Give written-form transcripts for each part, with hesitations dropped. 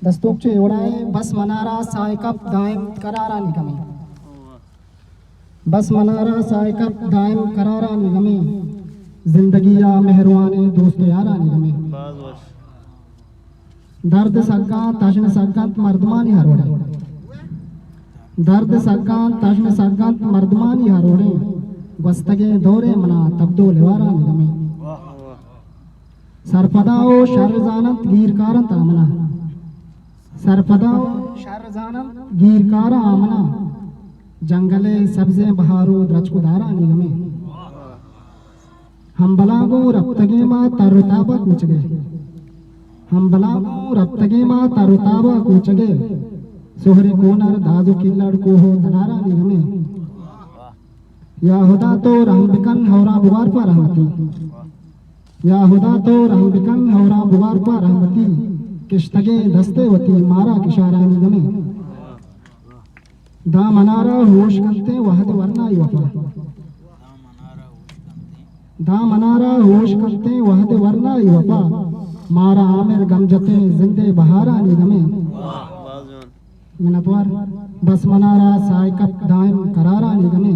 दस्तूक चे उड़ाए बस मनारा साइकप दायम करारा निगमे बस मनारा साइकप दायम करारा निगमे जिंदगी या मेहरवाने दोस्त यारा निगमे दर्द सग्गा तशन सग्गत मर्दमानी हरोड़े दर्द सग्गा तशन सग्गत मर्दमानी हरोड़े वस्तगे दौरे मना तब्दो लेवारा निगमे सरपदाओ शर्जानत गीरकारन तामना सरपदाओ शर्जानत गीरकारा आमना जंगले सब्जे बहारो द्रचकुदारा निगमे हम बलागो रफ्तगे मा तरुताबा कूचगे हम बलागो रफ्तगे मा तरुताबा कूचगे सोहरे कोनर दादू किल्लड़ को हो तनारा निगमे या हुदा तो रहमबिकन हौरा बुगार पर रहमती या हुदा तो रहमबिकन हौरा बुगार पर रहमती किश्तगे दस्ते वती मारा किशारा निगमे दा मनारा होश करते वहद वरना वफा दा मनारा होश करते वहद वरना वफा मारा आमिर गमजते जिंदे बहारा निगमे मिनतवार बस मनारा साइकप दायम करारा निगमे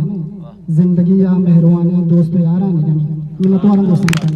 जिंदगी या मेहरवानी दोस्त यारा निगमे मिनतवार दोस्त